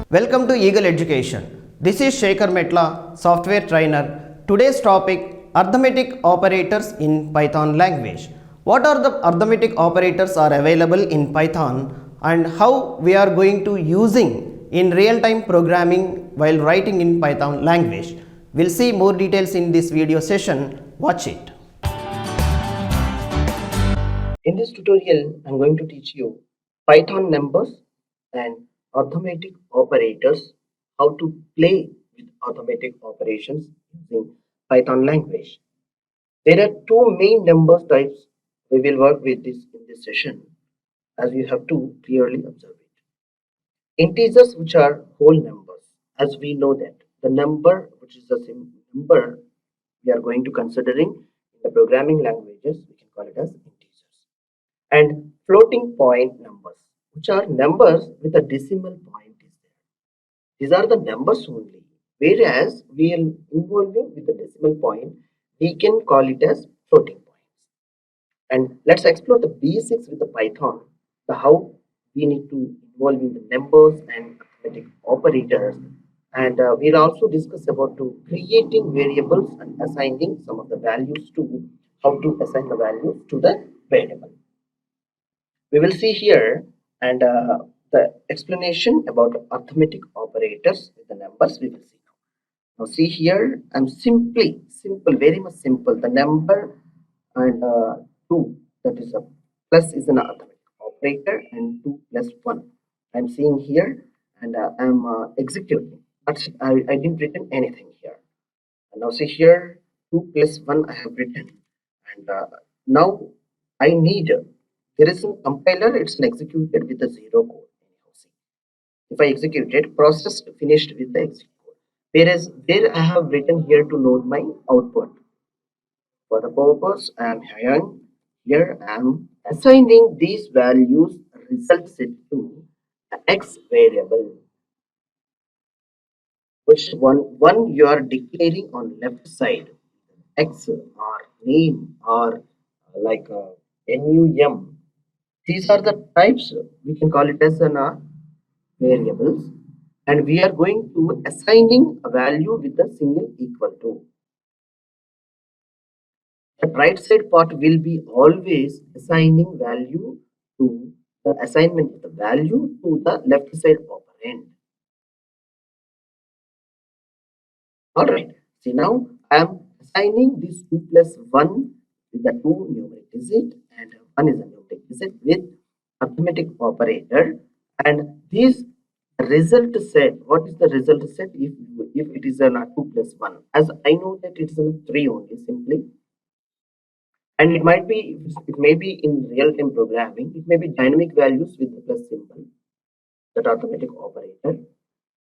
Welcome to Eagle Education. This is Sekhar Metla, software trainer. Today's topic, arithmetic operators in Python language. What are the arithmetic operators are available in Python and how we are going to using in real-time programming while writing in Python language. We'll see more details in this video session. Watch it. In this tutorial, I'm going to teach you Python numbers and arithmetic operators, how to play with arithmetic operations using Python language. There are two main number types we will work with this in this session, as you have to clearly observe it. Integers, which are whole numbers, as we know that the number which is the same number we are going to considering in the programming languages, we can call it as integers. And floating point numbers, which are numbers with a decimal point is there. These are the numbers only, whereas we are involving with the decimal point, we can call it as floating points. And let's explore the basics with the Python, the how we need to involve in the numbers and arithmetic operators. And we'll also discuss about to creating variables and assigning some of the values to how to assign the values to the variable. We will see here and the explanation about arithmetic operators with the numbers we will see now. Now see here, I'm simple, very much simple. The number and 2, that is a plus is an arithmetic operator, and 2 plus 1. I'm seeing here and I'm executing. But I didn't written anything here. And now see here, 2 plus 1 I have written. And now I need there is an compiler, it's executed with a 0 code. If I execute it, process finished with the execute code. Whereas there I have written here to load my output. For the purpose I am here I am assigning these values result set to the x variable. Which one you are declaring on left side, x or name or like num. These are the types, we can call it as an variables, and we are going to assigning a value with a single equal to. The right side part will be always assigning value to the assignment of the value to the left side operand. Alright, see now I am assigning this 2 plus 1 with the 2 numeric digit and 1 is a numeric digit with arithmetic operator, and this result set, what is the result set if it is a 2 plus 1, as I know that it is a 3 only simply, and it may be in real-time programming, it may be dynamic values with the plus symbol, that arithmetic operator,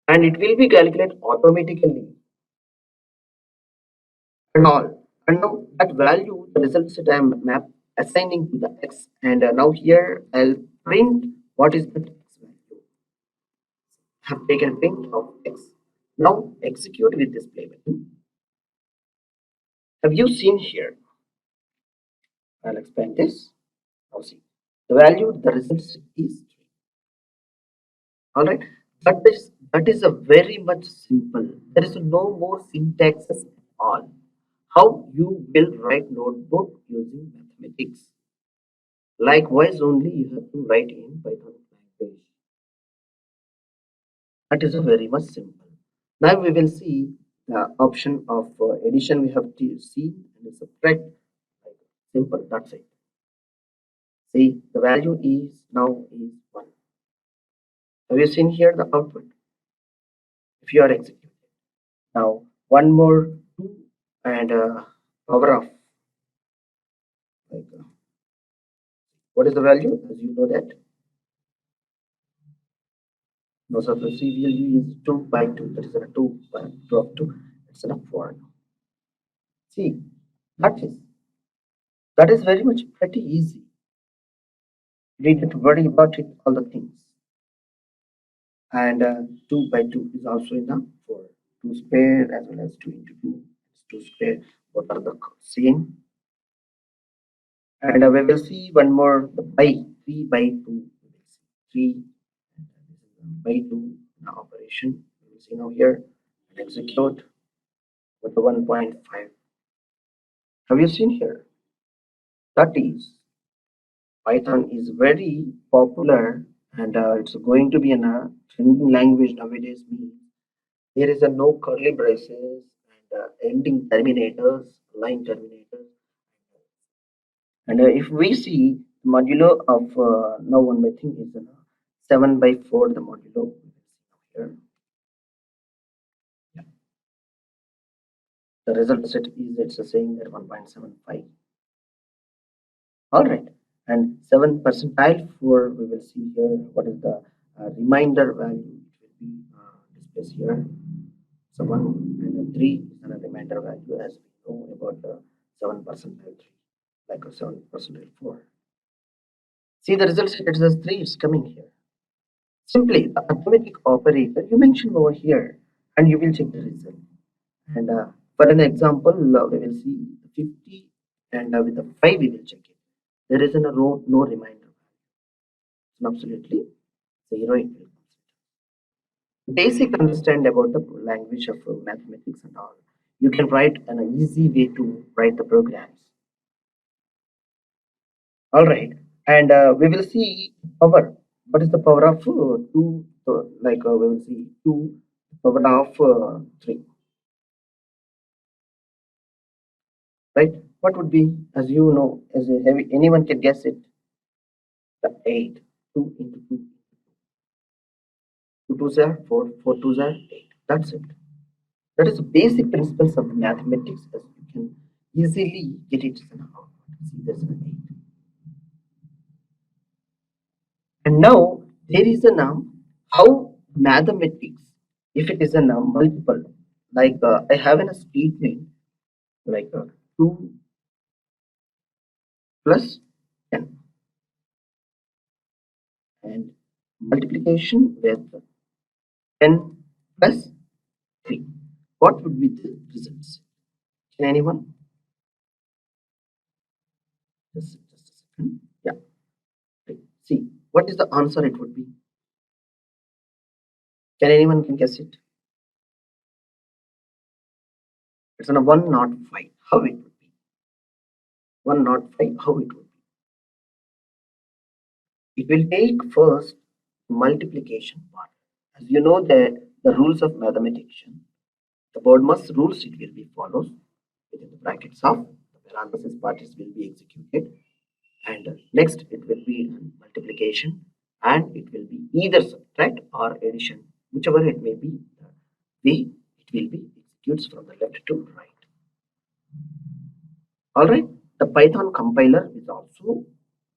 and it will be calculated automatically and all. And now that value, the result set I am assigning to the x, and now here I'll print what is the x value. I have taken print of x. Now execute with this play button. Have you seen here? I'll expand this. Now see the value, the result set is 3. All right, that is a very much simple. There is no more syntaxes at all. How you will write notebook using mathematics. Likewise, only you have to write in Python language. That is a very much simple. Now we will see the option of addition. We have to see and subtract. Like simple. That's it. See the value is now is 1. Have you seen here the output? If you are executing now, one more 2 and power of like what is the value, as you know that no surface CVLU is 2 by 2, that is a 2 by 2 of 2, it's enough 4. See that is very much pretty easy. We need to worry about it all the things. And 2 by 2 is also enough for 2 square as well as 2 into 2 is 2 square, both are the same. And we will see one more, the by 3 by 2, 3 by 2 Now operation, you will see now here, and execute with the 1.5. Have you seen here? That is, Python is very popular, and it's going to be a trending language nowadays. Means there is a no curly braces and ending terminators, line terminators. And if we see modulo of now one by thing is 7 by 4 the modulo here. Yeah. The result set is it's saying that 1.75. All right, and 7 percentile for we will see here what is the reminder value. It will be displayed here. So 1 and 3 is a reminder value as we know about the 7 percentile 3, like a 7 percentile 4. See the result set, it says 3, it's coming here. Simply the arithmetic operator you mentioned over here, and you will check the result. And for an example, we will see 50, and with the 5 we will check it. There is in a row no reminder. It's absolutely 0. It will basic understand about the language of mathematics and all. You can write an easy way to write the programs. All right, and we will see power. What is the power of 2? Like we will see 2 power of 3. Right? What would be, as you know, as a heavy, anyone can guess it, the 8. 2 into 2. 2 twos are 4, 4 twos are 8. That's it. That is the basic principles of mathematics, as you can easily get it as an output. See, there's an 8. And now there is a how mathematics, if it is a multiple, like I have a statement like 2 plus 10 and multiplication with 10 plus 3. What would be the results? Can anyone? Just a second. Yeah. Right. See, what is the answer it would be? Can anyone can guess it? It's on a 105. How it would be? 105. How it would be? It will take first multiplication part. As you know the rules of mathematics, the BODMAS rules it will be follows within the brackets of the parenthesis parts will be executed, and next it will be multiplication, and it will be either subtract or addition, whichever it may be the way it will be executes from the left to right. All right, the Python compiler is also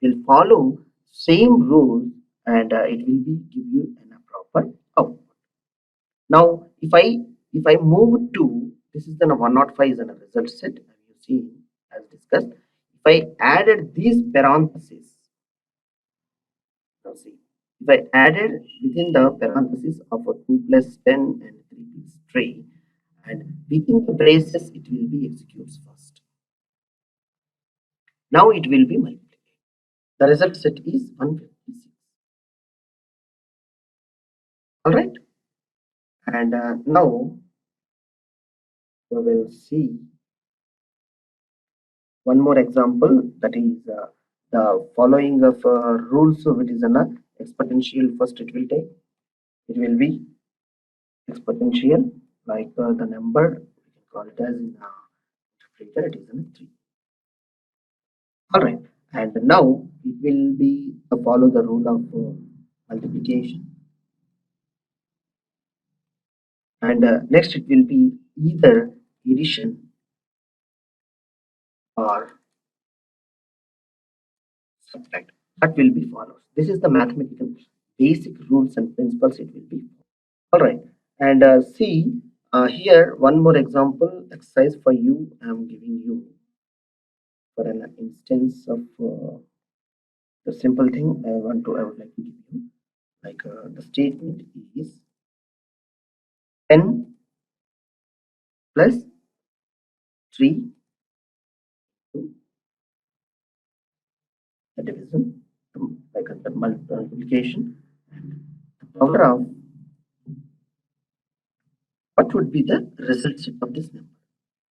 will follow same rule, and it will be give you a proper output. Now if I move to this is the 105 is a result set, as you see as discussed. If I added these parentheses, now see, if I added within the parenthesis of a 2 plus 10 and 3 plus 3, and within the braces it will be executes first. Now it will be multiplied. The result set is 156. All right, and now we will see one more example, that is the following of rules. So it is an exponential. First it will take, it will be exponential, like the number we can call it as in interpreter, it is an 3. All right, and now it will be follow the rule of multiplication, and next it will be either addition or subtract. That will be follows. This is the mathematical basic rules and principles it will be. All right, and see here one more example exercise for you. I am giving you for an instance of the simple thing I would like to give you. Like the statement is 10 plus 3 to the division, like the multiplication, and the power of what would be the result set of this number?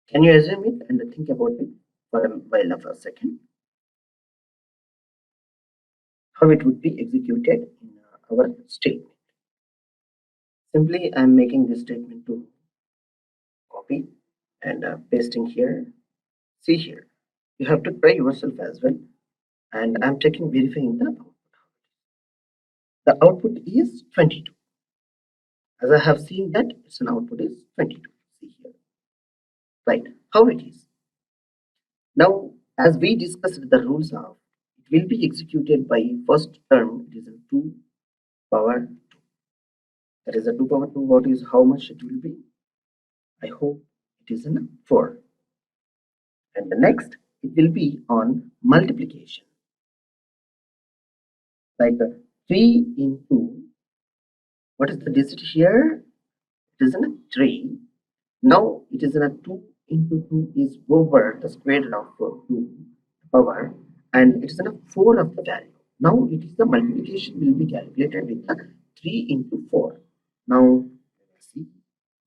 Can you assume it and think about it for a while of a second? How it would be executed in our statement. Simply, I am making this statement to copy and pasting here. See here, you have to try yourself as well. And I'm checking, verifying the output. The output is 22. As I have seen that its an output is 22. See here, right? How it is. Now, as we discussed the rules of, it will be executed by first term. It is a 2 power 2. That is a 2 power 2. What is how much it will be? I hope it is in 4. And the next, it will be on multiplication. Like 3 into, what is the digit here? It is in a 3. Now it is in a 2 into 2 is over the square root of 2 power, and it is in a 4 of the value. Now it is the multiplication will be calculated with the 3 into 4. Now see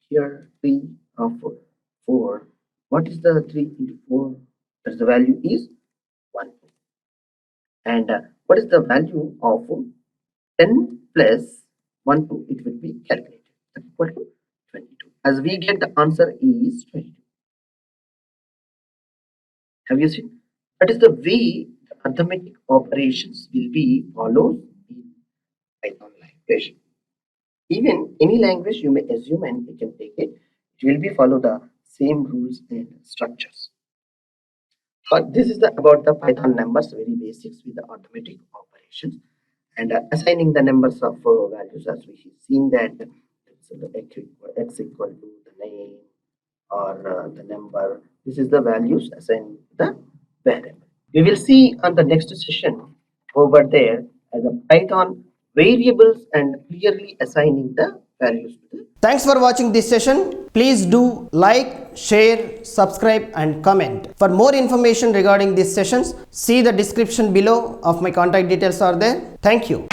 here 3 of 4. What is the 3 into 4? That is the value is 1. And what is the value of 10 plus 1 2? It will be calculated. That's equal to 22. As we get the answer is 22. Have you seen? That is the way the arithmetic operations will be followed in Python language. Even any language you may assume and you can take it, it will be follow the same rules and structures. But this is about the Python numbers, very basics with the arithmetic operations, and assigning the numbers of values, as we have seen that the x equal to the name or the number. This is the values assigned to the variable. We will see on the next session over there as a Python variables and clearly assigning the values to the. Thanks for watching this session. Please do like, share, subscribe and comment. For more information regarding these sessions, see the description below of my contact details are there. Thank you.